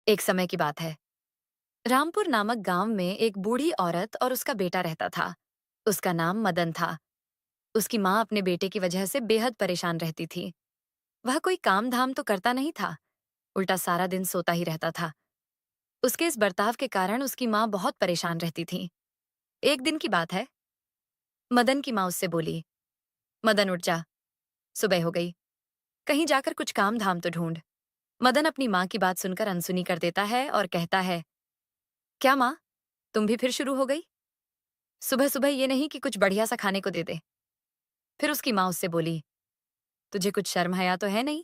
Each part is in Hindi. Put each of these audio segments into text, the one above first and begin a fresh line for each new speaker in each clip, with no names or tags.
एक समय की बात है। रामपुर नामक गांव में एक बूढ़ी औरत और उसका बेटा रहता था। उसका नाम मदन था। उसकी माँ अपने बेटे की वजह से बेहद परेशान रहती थी। वह कोई काम धाम तो करता नहीं था, उल्टा सारा दिन सोता ही रहता था। उसके इस बर्ताव के कारण उसकी माँ बहुत परेशान रहती थी। एक दिन की बात है। मदन की माँ उससे बोली, मदन उठ जा, सुबह हो गई, कहीं जाकर कुछ काम धाम तो ढूंढ। मदन अपनी माँ की बात सुनकर अनसुनी कर देता है और कहता है, क्या माँ, तुम भी फिर शुरू हो गई? सुबह सुबह ये नहीं कि कुछ बढ़िया सा खाने को दे दे। फिर उसकी माँ उससे बोली, तुझे कुछ शर्म हया तो है नहीं?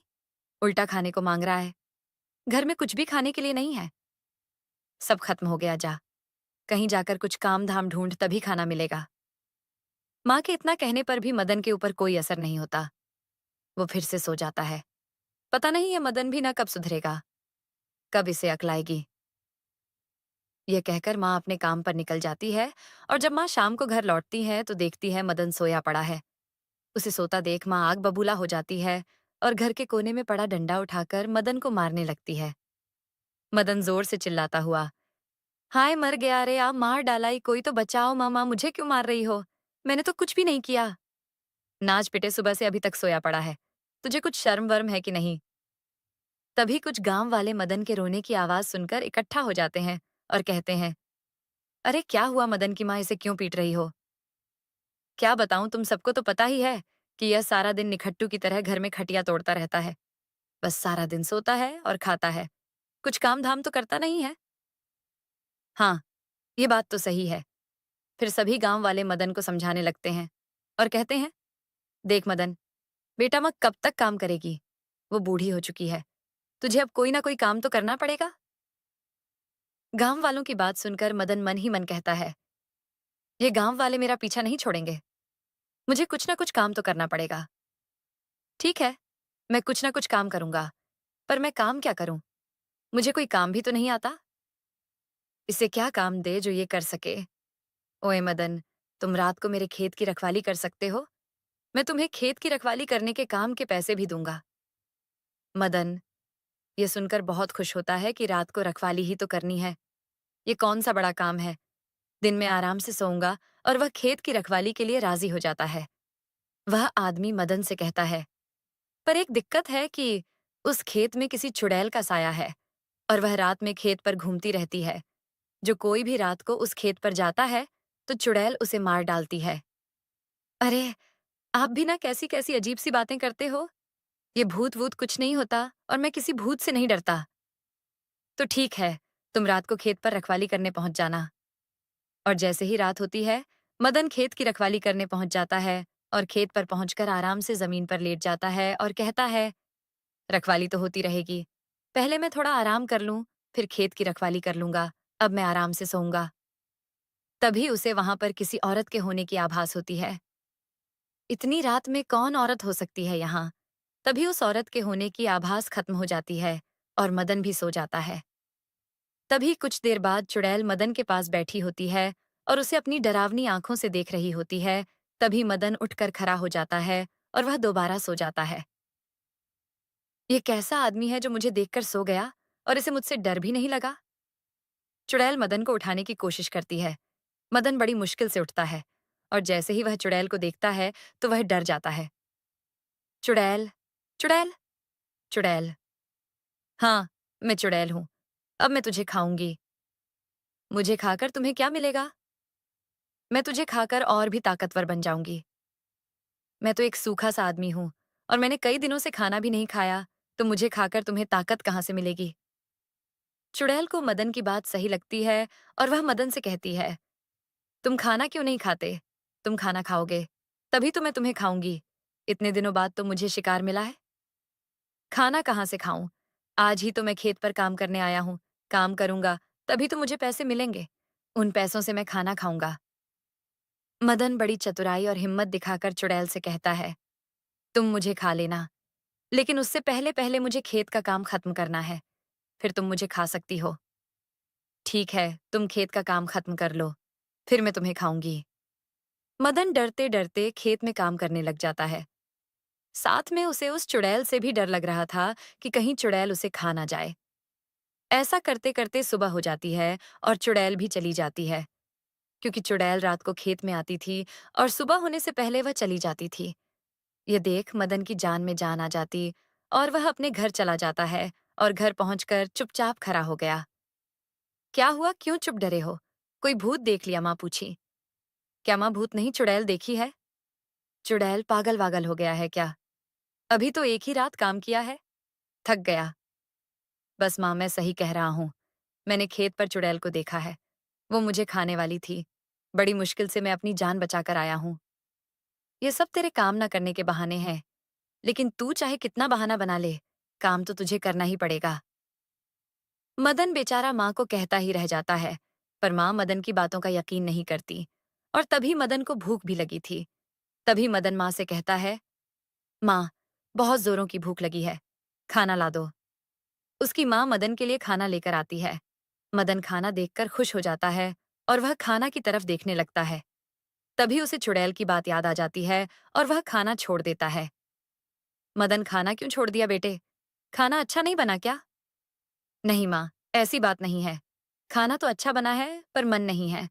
उल्टा खाने को मांग रहा है। घर में कुछ भी खाने के लिए नहीं है। सब खत्म हो गया, जा कहीं जाकर कुछ काम धाम ढूंढ, तभी खाना मिलेगा। माँ के इतना कहने पर भी मदन के ऊपर कोई असर नहीं होता। वो फिर से सो जाता है। पता नहीं ये मदन भी ना कब सुधरेगा, कब इसे अक्ल आएगी। ये कहकर माँ अपने काम पर निकल जाती है और जब माँ शाम को घर लौटती है तो देखती है मदन सोया पड़ा है। उसे सोता देख माँ आग बबूला हो जाती है और घर के कोने में पड़ा डंडा उठाकर मदन को मारने लगती है। मदन जोर से चिल्लाता हुआ, हाय मर गया रे, आप मार डाला ही, कोई तो बचाओ, मामा मुझे क्यों मार रही हो? मैंने तो कुछ भी नहीं किया। नाच पिटे सुबह से अभी तक सोया पड़ा है, तुझे कुछ शर्म वर्म है कि नहीं? तभी कुछ गांव वाले मदन के रोने की आवाज सुनकर इकट्ठा हो जाते हैं और कहते हैं, अरे क्या हुआ मदन की माँ, इसे क्यों पीट रही हो? क्या बताऊं, तुम सबको तो पता ही है कि यह सारा दिन निखट्टू की तरह घर में खटिया तोड़ता रहता है। बस सारा दिन सोता है और खाता है, कुछ काम धाम तो करता नहीं है। हाँ, ये बात तो सही है। फिर सभी गांव वाले मदन को समझाने लगते हैं और कहते हैं, देख मदन, बेटा माँ कब तक काम करेगी? वो बूढ़ी हो चुकी है, तुझे अब कोई ना कोई काम तो करना पड़ेगा। गांव वालों की बात सुनकर मदन मन ही मन कहता है, ये गांव वाले मेरा पीछा नहीं छोड़ेंगे, मुझे कुछ ना कुछ काम तो करना पड़ेगा। ठीक है, मैं कुछ ना कुछ काम करूंगा, पर मैं काम क्या करूं? मुझे कोई काम भी तो नहीं आता। इसे क्या काम दे जो ये कर सके? ओए मदन, तुम रात को मेरे खेत की रखवाली कर सकते हो, मैं तुम्हें खेत की रखवाली करने के काम के पैसे भी दूंगा। मदन ये सुनकर बहुत खुश होता है कि रात को रखवाली ही तो करनी है, ये कौन सा बड़ा काम है। दिन में आराम से सोऊंगा, और वह खेत की रखवाली के लिए राजी हो जाता है। वह आदमी मदन से कहता है, पर एक दिक्कत है कि उस खेत में किसी चुड़ैल का साया है और वह रात में खेत पर घूमती रहती है। जो कोई भी रात को उस खेत पर जाता है तो चुड़ैल उसे मार डालती है। अरे, आप भी ना कैसी कैसी अजीब सी बातें करते हो। ये भूत वूत कुछ नहीं होता और मैं किसी भूत से नहीं डरता। तो ठीक है, तुम रात को खेत पर रखवाली करने पहुंच जाना। और जैसे ही रात होती है, मदन खेत की रखवाली करने पहुंच जाता है और खेत पर पहुंचकर आराम से जमीन पर लेट जाता है और कहता है, रखवाली तो होती रहेगी, पहले मैं थोड़ा आराम कर लूं, फिर खेत की रखवाली कर लूंगा, अब मैं आराम से सोऊंगा। तभी उसे वहां पर किसी औरत के होने की आभास होती है। इतनी रात में कौन औरत हो सकती है यहाँ? तभी उस औरत के होने की आभास खत्म हो जाती है और मदन भी सो जाता है। तभी कुछ देर बाद चुड़ैल मदन के पास बैठी होती है और उसे अपनी डरावनी आंखों से देख रही होती है। तभी मदन उठकर खड़ा हो जाता है और वह दोबारा सो जाता है। ये कैसा आदमी है जो मुझे देखकर सो गया और इसे मुझसे डर भी नहीं लगा? चुड़ैल मदन को उठाने की कोशिश करती है। मदन बड़ी मुश्किल से उठता है और जैसे ही वह चुड़ैल को देखता है तो वह डर जाता है। चुड़ैल, चुड़ैल, चुड़ैल। हाँ, मैं चुड़ैल हूँ। अब मैं तुझे खाऊंगी। मुझे खाकर तुम्हें क्या मिलेगा? मैं तुझे खाकर और भी ताकतवर बन जाऊंगी। मैं तो एक सूखा सा आदमी हूँ और मैंने कई दिनों से खाना भी नहीं खाया, तो मुझे खाकर तुम्हें ताकत कहाँ से मिलेगी? चुड़ैल को मदन की बात सही लगती है और वह मदन से कहती है, तुम खाना क्यों नहीं खाते? तुम खाना खाओगे, तभी तो मैं तुम्हें खाऊंगी। इतने दिनों बाद तो मुझे शिकार मिला है। खाना कहाँ से खाऊं? आज ही तो मैं खेत पर काम करने आया हूँ। काम करूंगा, तभी तो मुझे पैसे मिलेंगे। उन पैसों से मैं खाना खाऊंगा। मदन बड़ी चतुराई और हिम्मत दिखाकर चुड़ैल से कहता है, तुम मुझे खा लेना, लेकिन उससे पहले पहले मुझे खेत का काम खत्म करना है, फिर तुम मुझे खा सकती हो। ठीक है, तुम खेत का काम खत्म कर लो, फिर मैं तुम्हें खाऊंगी। मदन डरते डरते खेत में काम करने लग जाता है। साथ में उसे उस चुड़ैल से भी डर लग रहा था कि कहीं चुड़ैल उसे खा ना जाए। ऐसा करते करते सुबह हो जाती है और चुड़ैल भी चली जाती है, क्योंकि चुड़ैल रात को खेत में आती थी और सुबह होने से पहले वह चली जाती थी। ये देख मदन की जान में जान आ जाती और वह अपने घर चला जाता है और घर पहुंचकर चुपचाप खड़ा हो गया। क्या हुआ, क्यों चुप डरे हो? कोई भूत देख लिया? माँ पूछी। क्या माँ भूत नहीं, चुड़ैल देखी है। चुड़ैल पागल वागल हो गया है क्या? अभी तो एक ही रात काम किया है, थक गया। बस माँ, मैं सही कह रहा हूँ। मैंने खेत पर चुड़ैल को देखा है। वो मुझे खाने वाली थी। बड़ी मुश्किल से मैं अपनी जान बचाकर आया हूँ। ये सब तेरे काम न करने के बहाने हैं, लेकिन तू चाहे कितना बहाना बना ले, काम तो तुझे करना ही पड़ेगा। मदन बेचारा माँ को कहता ही रह जाता है, पर माँ मदन की बातों का यकीन नहीं करती। और तभी मदन को भूख भी लगी थी। तभी मदन माँ से कहता है, माँ, बहुत जोरों की भूख लगी है, खाना ला दो। उसकी माँ मदन के लिए खाना लेकर आती है। मदन खाना देखकर खुश हो जाता है और वह खाना की तरफ देखने लगता है। तभी उसे चुड़ैल की बात याद आ जाती है और वह खाना छोड़ देता है। मदन, खाना क्यों छोड़ दिया बेटे? खाना अच्छा नहीं बना क्या? नहीं माँ, ऐसी बात नहीं है। खाना तो अच्छा बना है, पर मन नहीं है।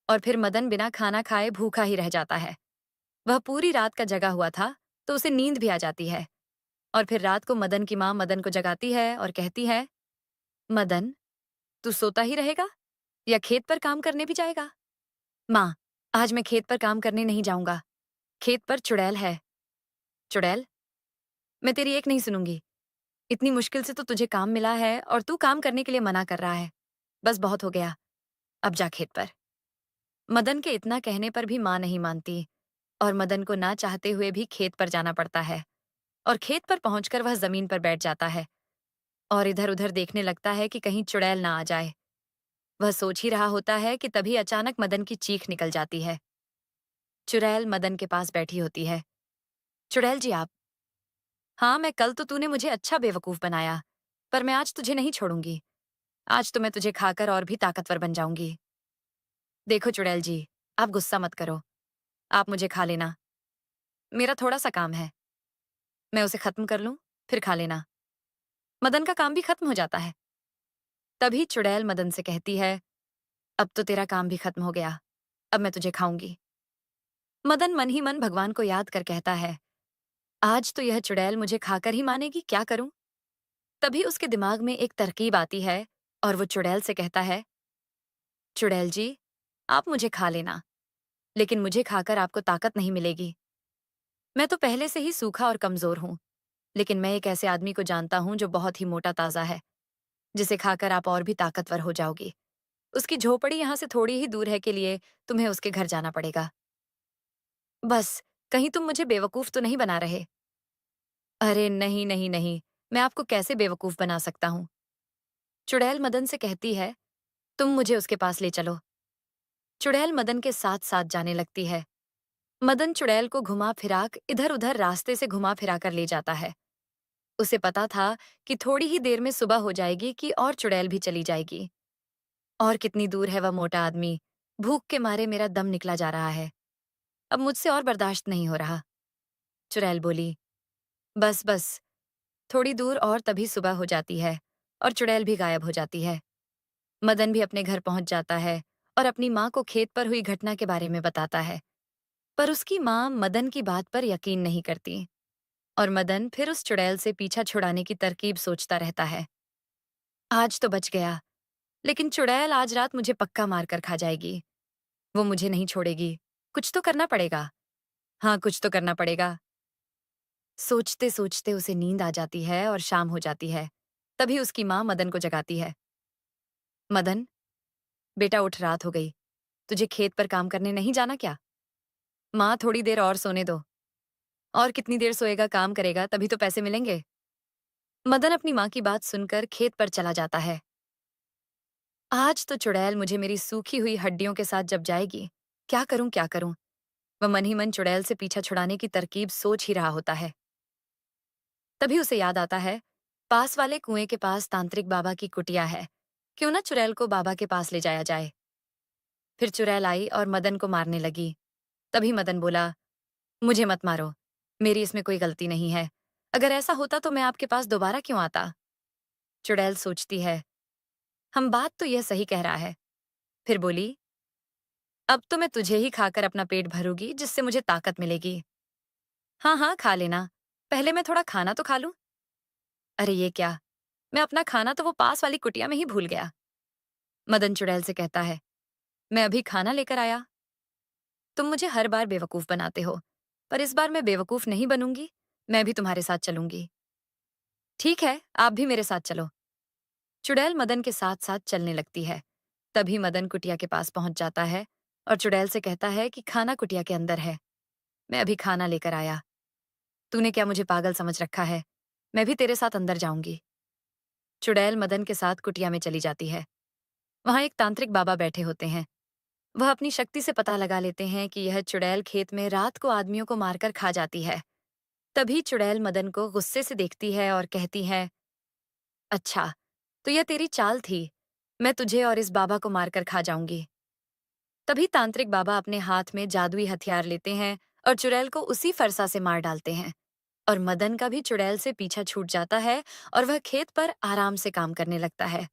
और फिर मदन बिना खाना खाए भूखा ही रह जाता है। वह पूरी रात का जगा हुआ था, तो उसे नींद भी आ जाती है। और फिर रात को मदन की माँ मदन को जगाती है और कहती है, मदन, तू सोता ही रहेगा या खेत पर काम करने भी जाएगा? माँ, आज मैं खेत पर काम करने नहीं जाऊंगा। खेत पर चुड़ैल है। चुड़ैल? मैं तेरी एक नहीं सुनूंगी। इतनी मुश्किल से तो तुझे काम मिला है और तू काम करने के लिए मना कर रहा है। बस बहुत हो गया, अब जा खेत पर। मदन के इतना कहने पर भी माँ नहीं मानती और मदन को ना चाहते हुए भी खेत पर जाना पड़ता है। और खेत पर पहुंचकर वह जमीन पर बैठ जाता है और इधर उधर देखने लगता है कि कहीं चुड़ैल ना आ जाए। वह सोच ही रहा होता है कि तभी अचानक मदन की चीख निकल जाती है। चुड़ैल मदन के पास बैठी होती है। चुड़ैल जी, आप? हाँ, मैं कल तो तूने मुझे अच्छा बेवकूफ बनाया, पर मैं आज तुझे नहीं छोड़ूंगी। आज तो मैं तुझे खाकर और भी ताकतवर बन जाऊंगी। देखो चुड़ैल जी, आप गुस्सा मत करो। आप मुझे खा लेना। मेरा थोड़ा सा काम है, मैं उसे खत्म कर लूं, फिर खा लेना। मदन का काम भी खत्म हो जाता है। तभी चुड़ैल मदन से कहती है, अब तो तेरा काम भी खत्म हो गया, अब मैं तुझे खाऊंगी। मदन मन ही मन भगवान को याद कर कहता है, आज तो यह चुड़ैल मुझे खाकर ही मानेगी, क्या करूं? तभी उसके दिमाग में एक तरकीब आती है और वो चुड़ैल से कहता है, चुड़ैल जी, आप मुझे खा लेना, लेकिन मुझे खाकर आपको ताकत नहीं मिलेगी। मैं तो पहले से ही सूखा और कमजोर हूं, लेकिन मैं एक ऐसे आदमी को जानता हूं जो बहुत ही मोटा ताजा है, जिसे खाकर आप और भी ताकतवर हो जाओगी। उसकी झोपड़ी यहाँ से थोड़ी ही दूर है के लिए तुम्हें उसके घर जाना पड़ेगा। बस, कहीं तुम मुझे बेवकूफ तो नहीं बना रहे? अरे नहीं नहीं नहीं, मैं आपको कैसे बेवकूफ बना सकता हूँ? चुड़ैल मदन से कहती है, तुम मुझे उसके पास ले चलो। चुड़ैल मदन के साथ साथ जाने लगती है। मदन चुड़ैल को घुमा फिराक इधर उधर रास्ते से घुमा फिरा कर ले जाता है। उसे पता था कि थोड़ी ही देर में सुबह हो जाएगी कि और चुड़ैल भी चली जाएगी। और कितनी दूर है वह मोटा आदमी? भूख के मारे मेरा दम निकला जा रहा है। अब मुझसे और बर्दाश्त नहीं हो रहा। चुड़ैल बोली, बस बस, थोड़ी दूर और तभी सुबह हो जाती है और चुड़ैल भी गायब हो जाती है। मदन भी अपने घर पहुंच जाता है और अपनी माँ को खेत पर हुई घटना के बारे में बताता है। पर उसकी माँ मदन की बात पर यकीन नहीं करती और मदन फिर उस चुड़ैल से पीछा छुड़ाने की तरकीब सोचता रहता है। आज तो बच गया, लेकिन चुड़ैल आज रात मुझे पक्का मार कर खा जाएगी। वो मुझे नहीं छोड़ेगी। कुछ तो करना पड़ेगा। हाँ, कुछ तो करना पड़ेगा। सोचते सोचते उसे नींद आ जाती है और शाम हो जाती है। तभी उसकी माँ मदन को जगाती है। मदन, बेटा उठ, रात हो गई। तुझे खेत पर काम करने नहीं जाना क्या? माँ, थोड़ी देर और सोने दो। और कितनी देर सोएगा, काम करेगा तभी तो पैसे मिलेंगे। मदन अपनी माँ की बात सुनकर खेत पर चला जाता है। आज तो चुड़ैल मुझे मेरी सूखी हुई हड्डियों के साथ जब जाएगी। क्या करूं, क्या करूं? वह मन ही मन चुड़ैल से पीछा छुड़ाने की तरकीब सोच ही रहा होता है। तभी उसे याद आता है, पास वाले कुएं के पास तांत्रिक बाबा की कुटिया है। क्यों ना चुड़ैल को बाबा के पास ले जाया जाए। फिर चुड़ैल आई और मदन को मारने लगी। तभी मदन बोला, मुझे मत मारो, मेरी इसमें कोई गलती नहीं है। अगर ऐसा होता तो मैं आपके पास दोबारा क्यों आता? चुड़ैल सोचती है, हम बात तो यह सही कह रहा है। फिर बोली, अब तो मैं तुझे ही खाकर अपना पेट भरूंगी जिससे मुझे ताकत मिलेगी। हाँ हाँ, खा लेना। पहले मैं थोड़ा खाना तो खा लूं। अरे ये क्या, मैं अपना खाना तो वो पास वाली कुटिया में ही भूल गया। मदन चुड़ैल से कहता है, मैं अभी खाना लेकर आया। तुम मुझे हर बार बेवकूफ बनाते हो, पर इस बार मैं बेवकूफ नहीं बनूंगी। मैं भी तुम्हारे साथ चलूंगी। ठीक है, आप भी मेरे साथ चलो। चुड़ैल मदन के साथ साथ चलने लगती है। तभी मदन कुटिया के पास पहुंच जाता है और चुड़ैल से कहता है कि खाना कुटिया के अंदर है। मैं अभी खाना लेकर आया। तूने क्या मुझे पागल समझ रखा है? मैं भी तेरे साथ अंदर जाऊंगी। चुड़ैल मदन के साथ कुटिया में चली जाती है। वहां एक तांत्रिक बाबा बैठे होते हैं। वह अपनी शक्ति से पता लगा लेते हैं कि यह चुड़ैल खेत में रात को आदमियों को मारकर खा जाती है। तभी चुड़ैल मदन को गुस्से से देखती है और कहती है, अच्छा, तो यह तेरी चाल थी। मैं तुझे और इस बाबा को मारकर खा जाऊंगी। तभी तांत्रिक बाबा अपने हाथ में जादुई हथियार लेते हैं और चुड़ैल को उसी फरसा से मार डालते हैं। और मदन का भी चुड़ैल से पीछा छूट जाता है और वह खेत पर आराम से काम करने लगता है।